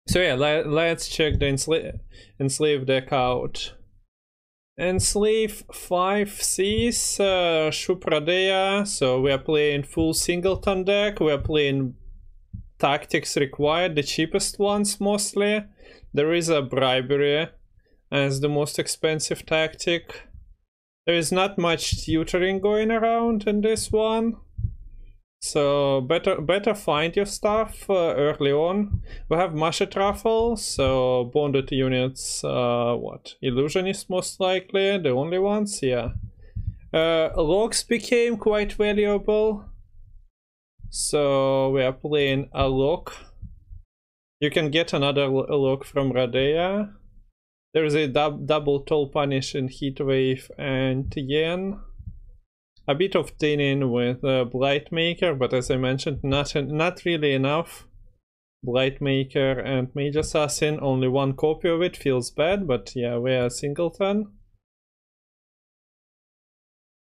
So yeah, let's check the Enslave deck out. Enslave 5 Cs, Shupe Radeyah, so we are playing full singleton deck, we are playing tactics required, the cheapest ones mostly. There is a bribery as the most expensive tactic. There is not much tutoring going around in this one. So better find your stuff early on. We have Mashet Raffle, so bonded units, what? Illusionists most likely, the only ones, yeah. Logs became quite valuable. So we are playing a log. You can get another log from Radeyah. There is a double toll punish in Heatwave and Yen. A bit of thinning with Blightmaker, but as I mentioned, not really enough. Blightmaker and Mage Assassin, only one copy of it, feels bad, but yeah, we are singleton.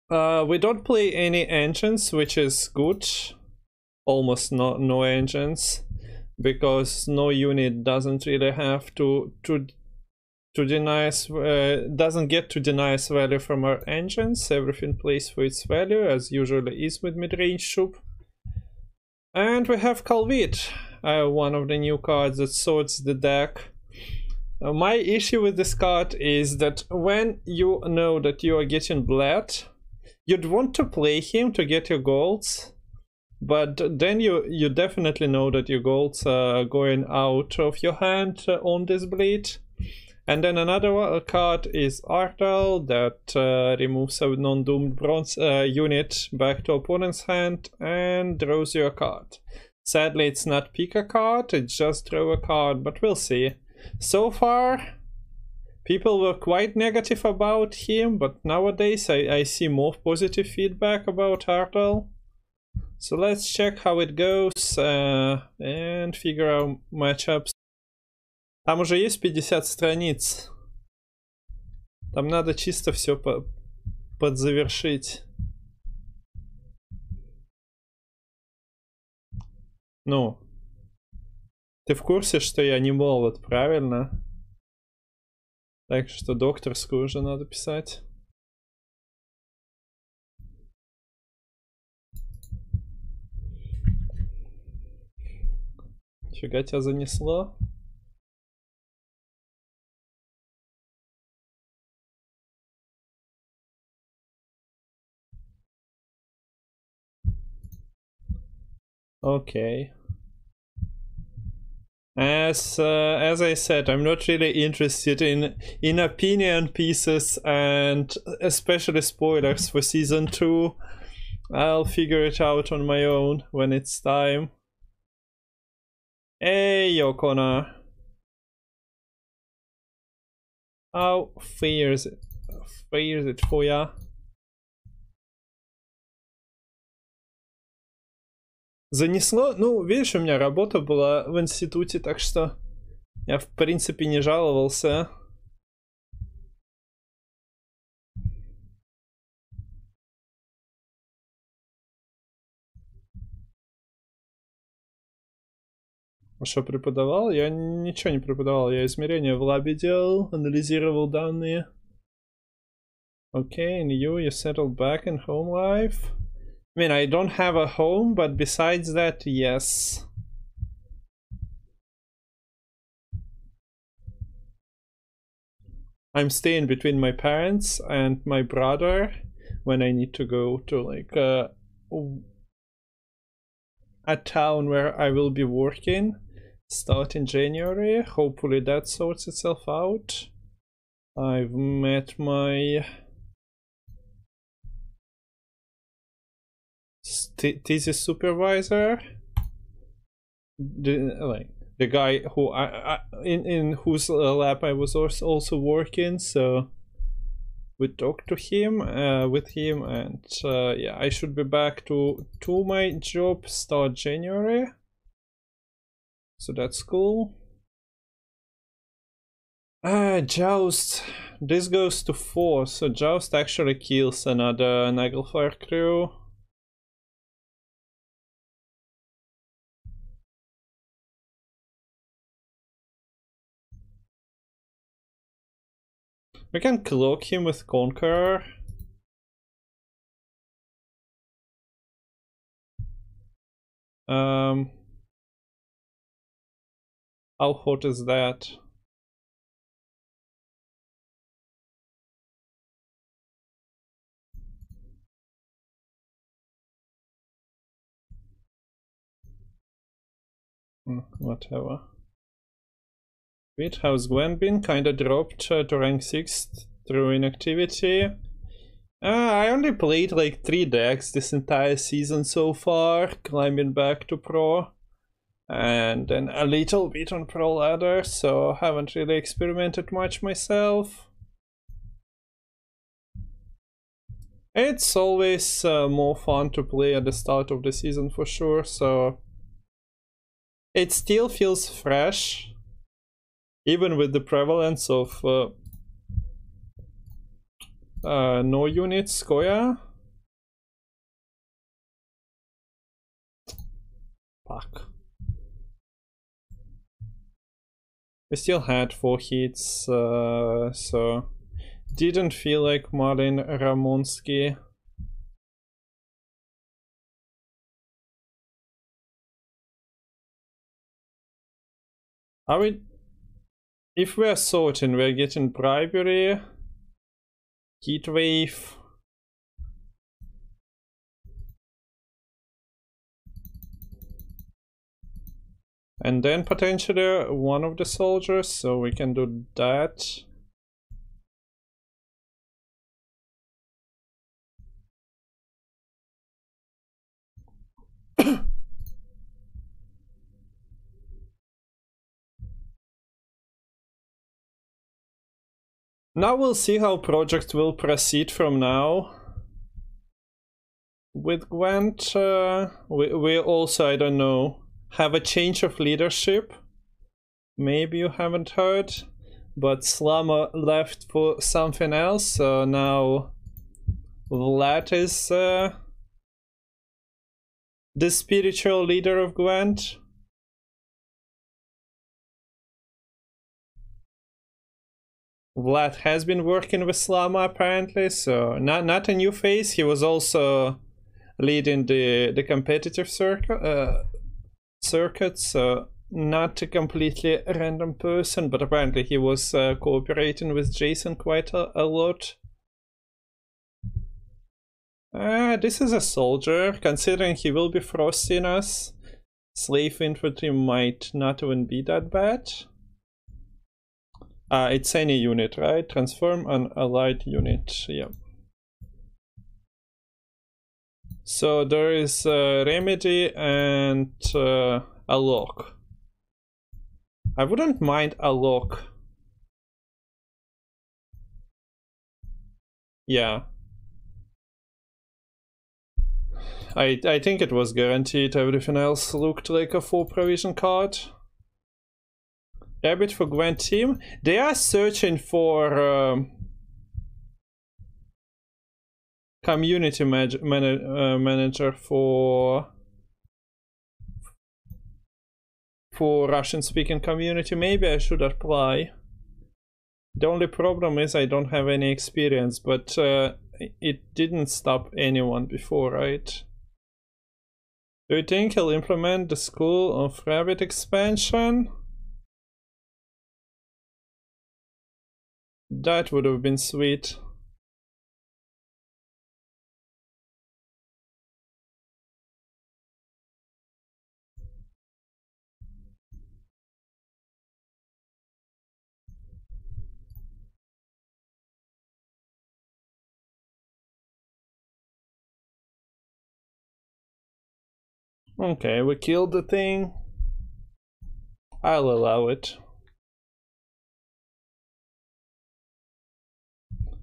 We don't play any engines, which is good. Almost no engines, because no unit doesn't really have to deny us, doesn't get to deny us value from our engines. Everything plays for its value, as usually is with mid-range Shupe. And we have Kalvit, one of the new cards that sorts the deck. My issue with this card is that when you know that you are getting bled, you'd want to play him to get your golds, but then you definitely know that your golds are going out of your hand on this bleed. And then another card is Artal that removes a non-doomed bronze unit back to opponent's hand and draws you a card. Sadly, it's not pick a card, it's just draw a card, but we'll see. So far, people were quite negative about him, but nowadays I see more positive feedback about Artal. So let's check how it goes and figure out matchups. Там уже есть 50 страниц. Там надо чисто все подзавершить. Ну, ты в курсе, что я не молод, правильно? Так что докторскую уже надо писать. Фига тебя занесло? Okay. As I said, I'm not really interested in opinion pieces and especially spoilers for season 2. I'll figure it out on my own when it's time. Hey, Yokona. How fair is it? Fair is it for ya? Занесло? Ну, видишь, у меня работа была в институте, так что я в принципе не жаловался. А что преподавал? Я ничего не преподавал, я измерения в лабе делал, анализировал данные. Okay, and you settled back in home life? I mean, I don't have a home, but besides that, yes. I'm staying between my parents and my brother when I need to go to like a town where I will be working starting January. Hopefully that sorts itself out. I've met my thesis supervisor, the guy who in whose lab I was also working, so we talked to him with him, and yeah, I should be back to my job start January, so that's cool. Joust, this goes to 4, so Joust actually kills another Naglfire crew. We can cloak him with Conqueror. How hot is that? Whatever. Wait, how's Gwent been? Kinda dropped to rank 6 through inactivity. I only played like 3 decks this entire season so far, climbing back to Pro. And then a little bit on Pro Ladder, so haven't really experimented much myself. It's always more fun to play at the start of the season for sure, so it still feels fresh, even with the prevalence of no units, Goya. Fuck. We still had 4 hits, so didn't feel like Martin Ramonsky. Are we... If we're sorting, we're getting bribery, heat wave, and then potentially one of the soldiers, so we can do that. Now we'll see how project will proceed from now. With Gwent, we also, I don't know, have a change of leadership. Maybe you haven't heard, but Slama left for something else, so now Vlad is the spiritual leader of Gwent. Vlad has been working with Slama apparently, so not a new face. He was also leading the competitive circuit, so not a completely random person, but apparently he was cooperating with Jason quite a lot. This is a soldier, considering he will be frosting us. Slave infantry might not even be that bad. It's any unit, right? Transform an allied unit, yeah. So there is a remedy and a lock. I wouldn't mind a lock. Yeah. I think it was guaranteed. Everything else looked like a full provision card. Rabbit for Gwent team. They are searching for community manager for Russian speaking community. Maybe I should apply. The only problem is I don't have any experience, but it didn't stop anyone before, right? Do you think he'll implement the School of Rabbit expansion? That would have been sweet. Okay, we killed the thing. I'll allow it.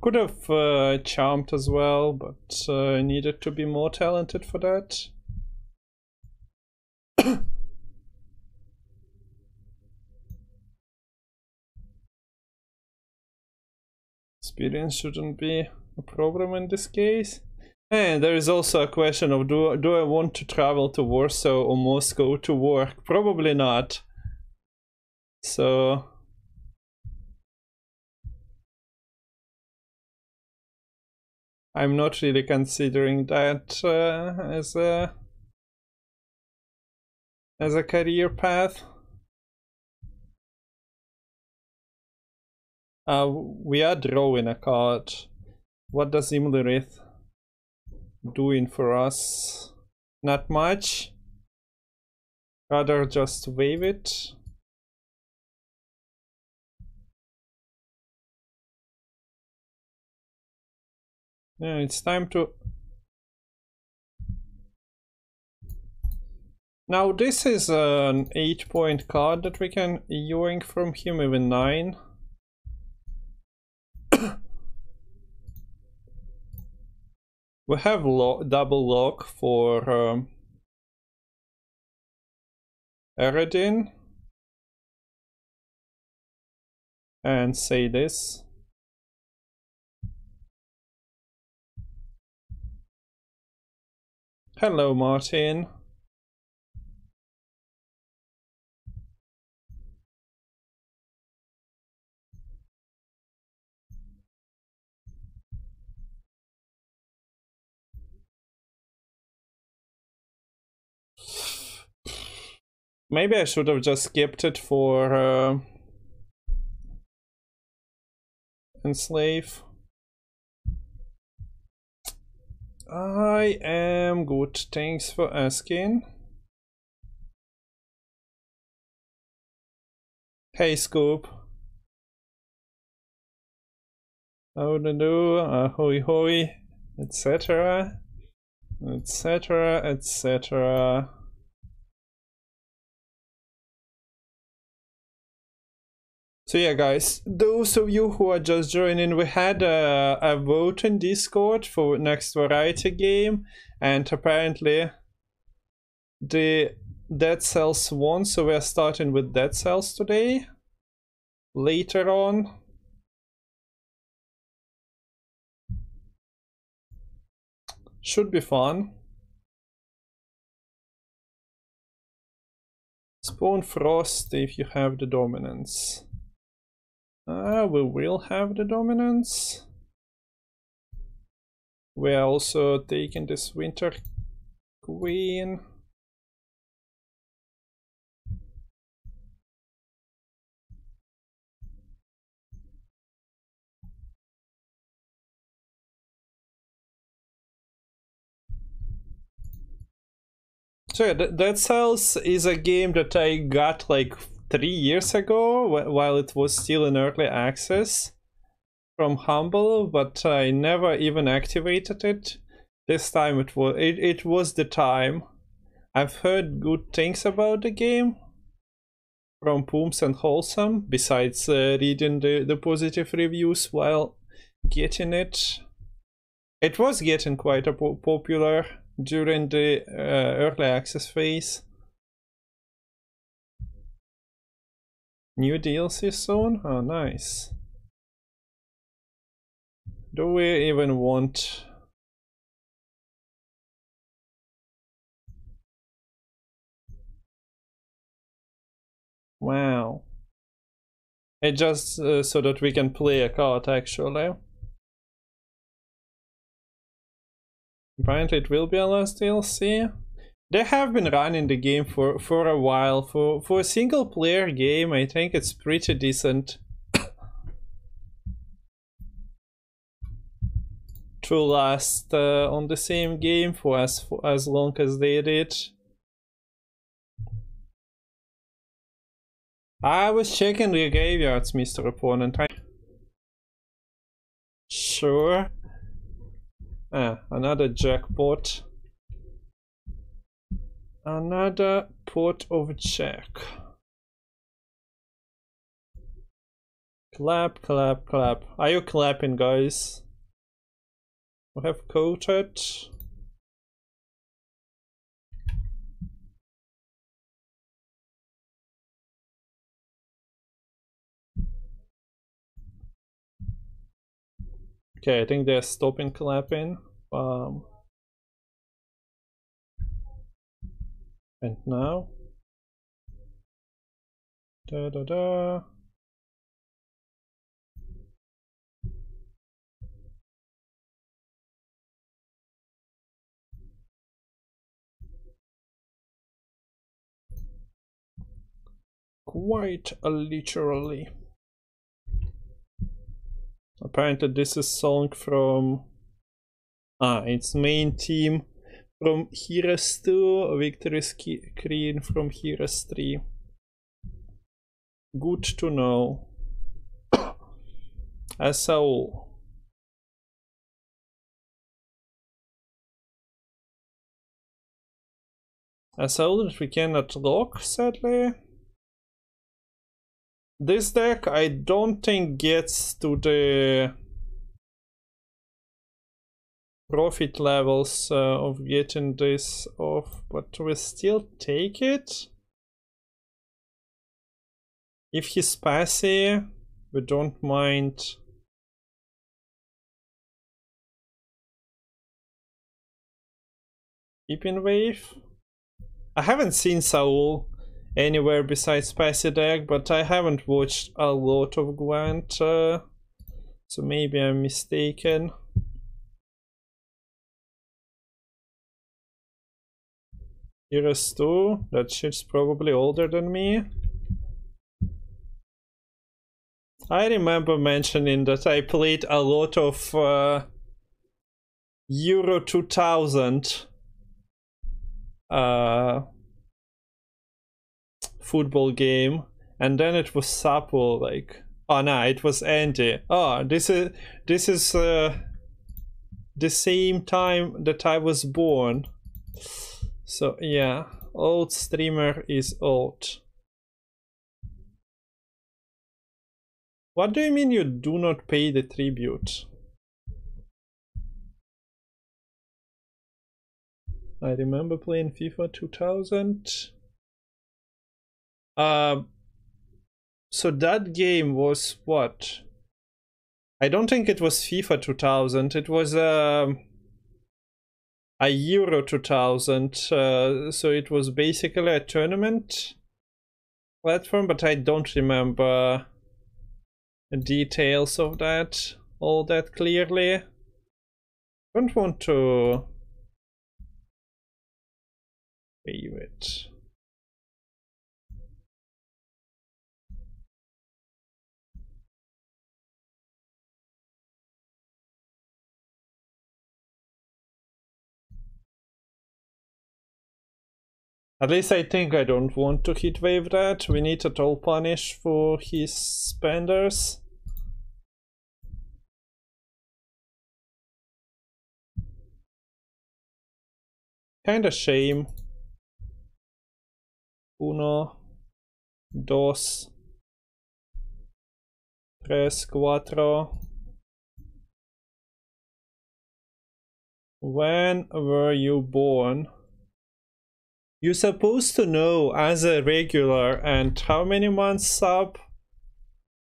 Could have charmed as well, but needed to be more talented for that. Experience shouldn't be a problem in this case. And there is also a question of do I want to travel to Warsaw or Moscow to work? Probably not. So I'm not really considering that as a career path. We are drawing a card. What does Imlerith doing for us? Not much. Rather just wave it. Yeah, it's time to... Now this is an 8-point card that we can yoink from him, even 9. We have double lock for Eredin. And say this. Hello, Martin. Maybe I should have just skipped it for Enslave. I am good, thanks for asking. Hey Scoop. How to do, hoi hoi, etc. etc. etc. So yeah guys, those of you who are just joining, we had a vote in Discord for next Radeyah game, and apparently the Dead Cells won, so we're starting with Dead Cells today. Later on. Should be fun. Spawn Frost if you have the dominance. We will have the dominance. We are also taking this Winter Queen. So yeah, Dead Cells is a game that I got like 3 years ago while it was still in early access from Humble, but I never even activated it. This time it was the time. I've heard good things about the game from Pooms and Wholesome, besides reading the positive reviews while getting it. It was getting quite popular during the early access phase. New DLC soon? Oh, nice. Do we even want... Wow. It just so that we can play a card, actually. Apparently it will be a last DLC. They have been running the game for a while. For a single player game, I think it's pretty decent. To last on the same game for as long as they did. I was checking the graveyards, Mr. Opponent. Sure. Another jackpot. Another pot of jack. Clap, clap, clap. Are you clapping, guys? We have coated. Okay, I think they're stopping clapping. And now? Da da da. quite literally. Apparently this is song from it's main team from Heroes 2, Victory Screen from Heroes 3. Good to know. Saul. Saul that we cannot lock, sadly. This deck I don't think gets to the profit levels of getting this off, but we still take it. If he's passy, we don't mind. Keeping wave. I haven't seen Saul anywhere besides passy deck, but I haven't watched a lot of Gwent, so maybe I'm mistaken. Heroes 2, that shit's probably older than me. I remember mentioning that I played a lot of Euro 2000 football game, and then it was Sapo, like, oh no, it was Andy. Oh, this is the same time that I was born. So yeah, old streamer is old. What do you mean you do not pay the tribute? I remember playing FIFA 2000. So that game was what? I don't think it was FIFA 2000. It was a Euro 2000. So it was basically a tournament platform, but I don't remember details of that all that clearly. Don't want to save it. At least I think I don't want to hit wave that. We need a toll punish for his spenders. Kinda shame. Uno, dos, tres, cuatro. When were you born? You're supposed to know as a regular, and how many months sub?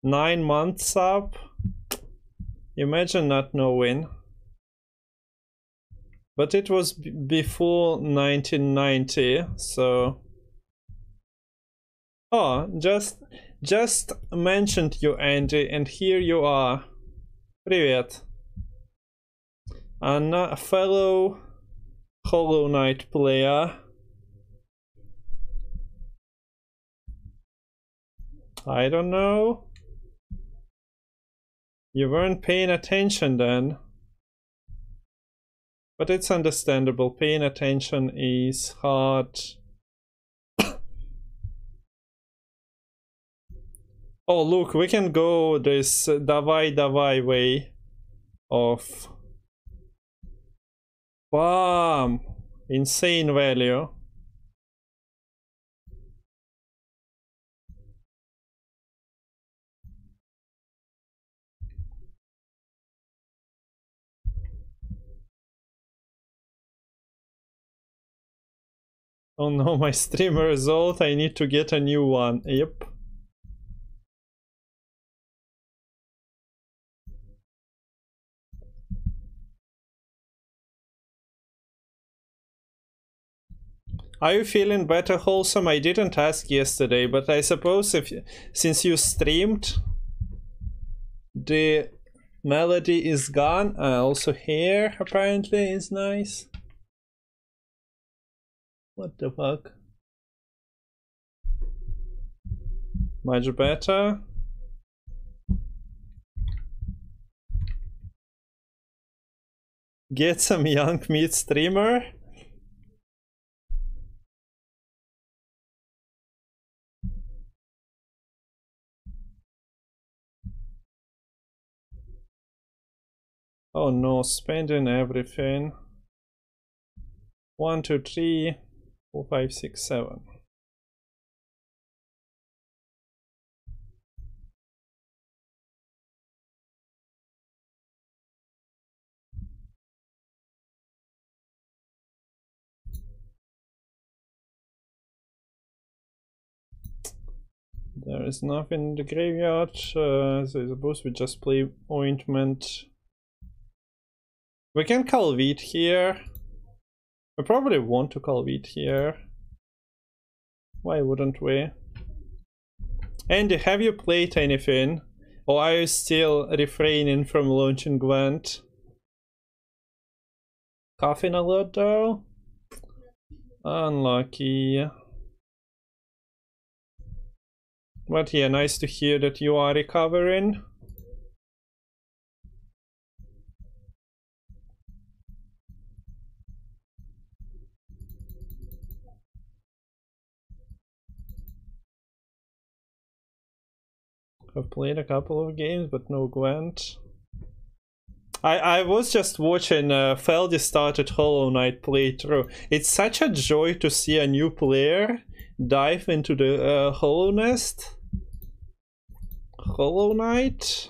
9 months sub? Imagine not knowing. But it was before 1990, so... Oh, just mentioned you, Andy, and here you are. Привет. A fellow Hollow Knight player. I don't know. You weren't paying attention then. But it's understandable. Paying attention is hard. Oh, look, we can go this Davai way of... Bam! Insane value. Oh no, my streamer is old, I need to get a new one. Yep. Are you feeling better, Wholesome? I didn't ask yesterday, but I suppose since you streamed, the melody is gone. Also hair apparently is nice. What the fuck? Much better. Get some young meat streamer. Oh no, spending everything. 1, 2, 3, 4, 5, 6, 7. There is nothing in the graveyard, so I suppose we just play Ointment. We can call Wheat here. We probably want to call Wheat here. Why wouldn't we? Andy, have you played anything? Or are you still refraining from launching Gwent? Coughing a lot though? Unlucky. But yeah, nice to hear that you are recovering. I've played a couple of games, but no Gwent. I was just watching Feldy started Hollow Knight playthrough. It's such a joy to see a new player dive into the Hollow Knight.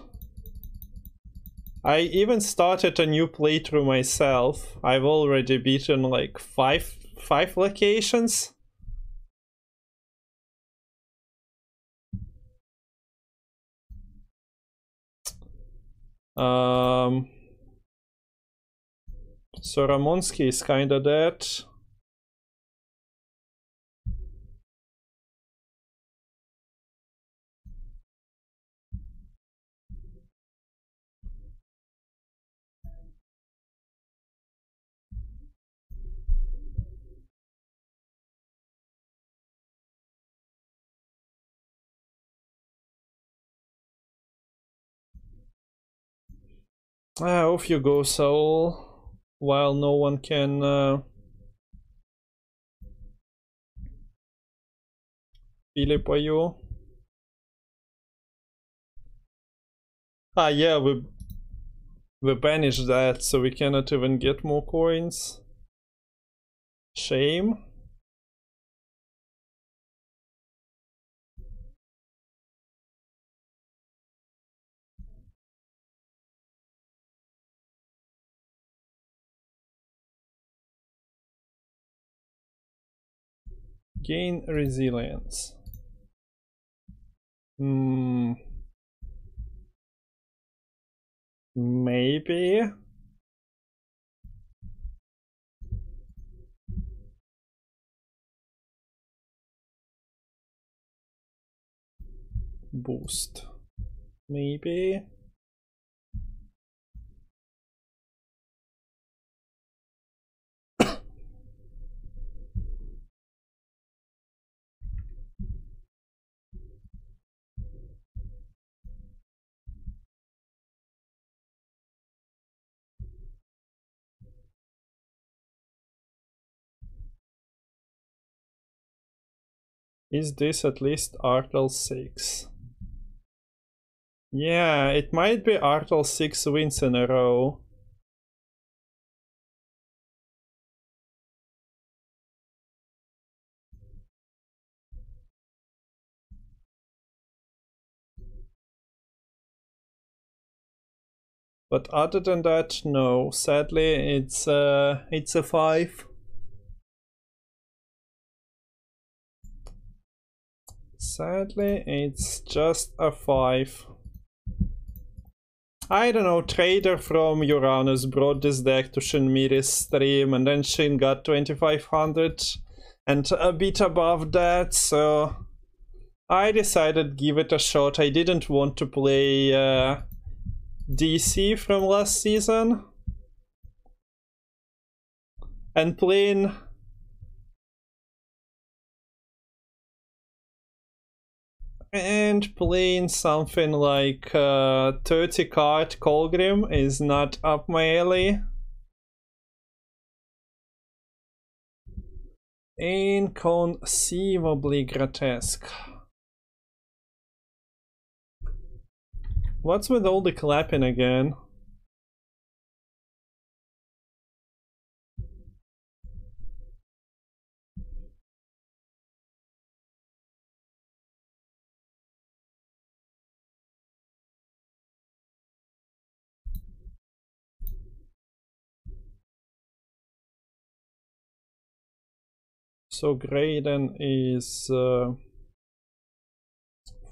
I even started a new playthrough myself. I've already beaten like five locations. So Ramonsky is kinda dead. Off you go, Saul. While no one can Philip, are you? Yeah, we banished that, so we cannot even get more coins. Shame. Gain resilience. Maybe. Boost. Maybe. Is this at least Artel 6? Yeah, it might be Artel 6 wins in a row. But other than that, no. Sadly, it's a 5. Sadly, it's just a 5. I don't know, Trader from Uranus brought this deck to Shinmiri's stream, and then Shin got 2500 and a bit above that, so I decided give it a shot. I didn't want to play DC from last season. And playing And playing something like 30 card Colgrim is not up my alley. Inconceivably grotesque. What's with all the clapping again? So Graydon is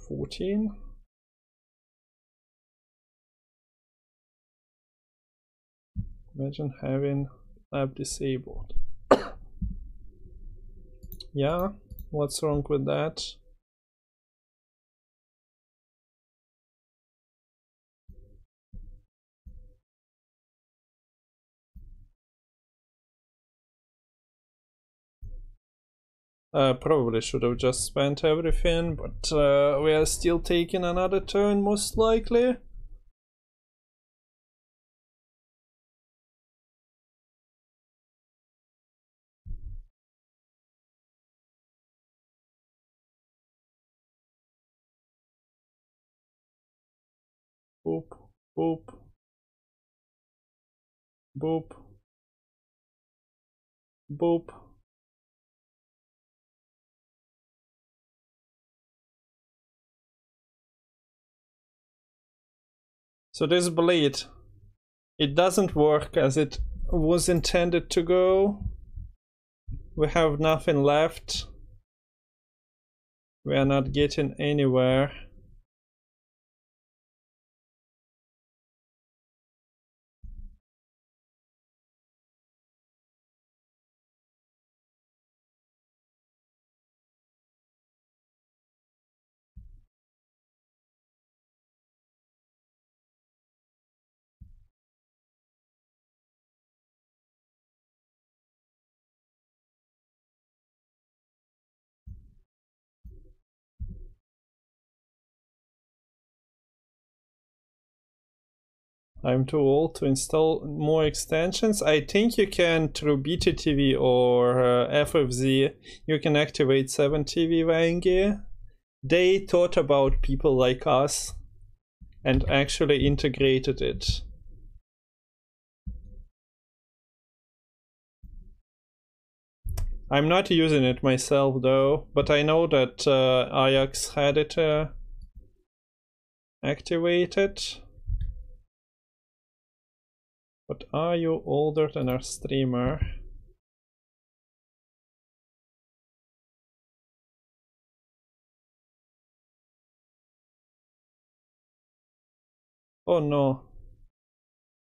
14. Imagine having lab disabled. Yeah, what's wrong with that? Probably should have just spent everything, but we are still taking another turn most likely. Boop, boop, boop, boop. So this bleed, it doesn't work as it was intended to go. We have nothing left. We are not getting anywhere. I'm too old to install more extensions. I think you can through BTTV or FFZ, you can activate 7TV Vangi. They thought about people like us and actually integrated it. I'm not using it myself though, but I know that Ajax had it activated. But are you older than our streamer? Oh no.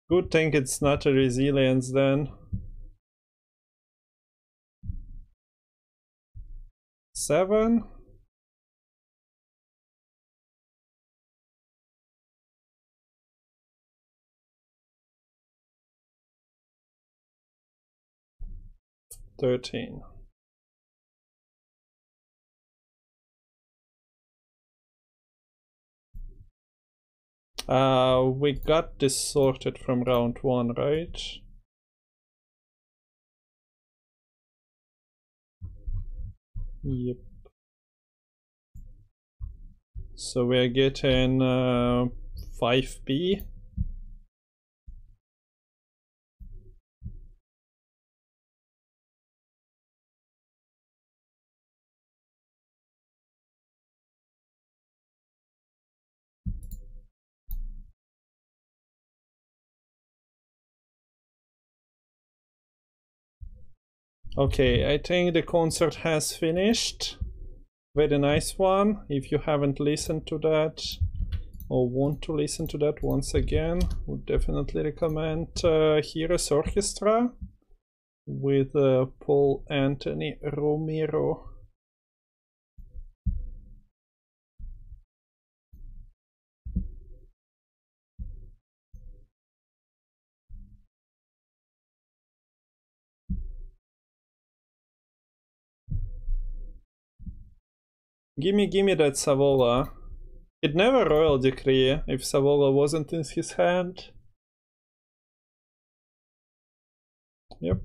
Good thing it's not a resilience then. 7? $13. We got this sorted from round 1, right? Yep. So we're getting 5p. Okay, I think the concert has finished. Very nice one. If you haven't listened to that or want to listen to that once again, would definitely recommend Heroes Orchestra with Paul Anthony Romero. Gimme that Savola. It never royal decree if Savola wasn't in his hand. Yep.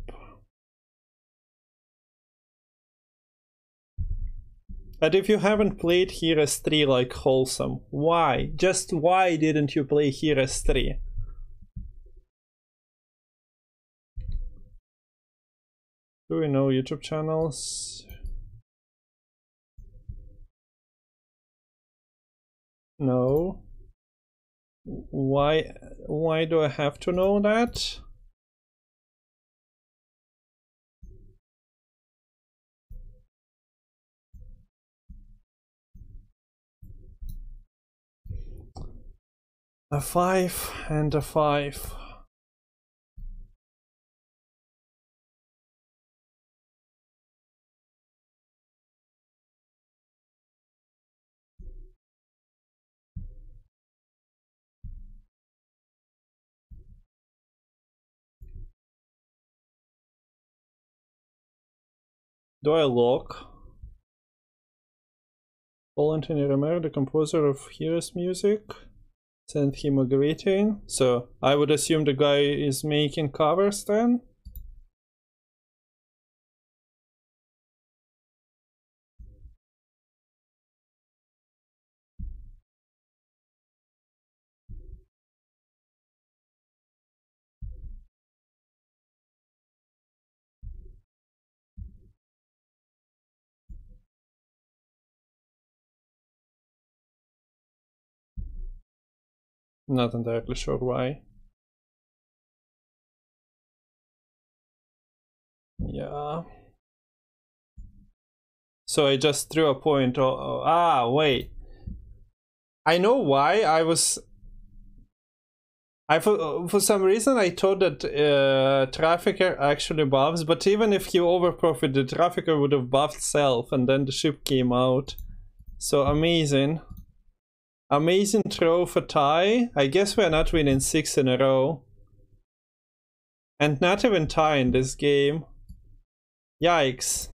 But if you haven't played Heroes 3 like Wholesome, why? Just why didn't you play Heroes 3? Do we know YouTube channels? No. Why do I have to know that? A 5 and a 5. Do I lock? Valentin Remer, the composer of Heroes music, sent him a greeting. So I would assume the guy is making covers then? Not entirely sure why. Yeah. So I just threw a point. Wait. I know why. For some reason I thought that Trafficker actually buffs, but even if he overprofit, the Trafficker would have buffed self, and then the ship came out. So amazing. Amazing throw for tie. I guess we're not winning 6 in a row. And not even tie in this game. Yikes.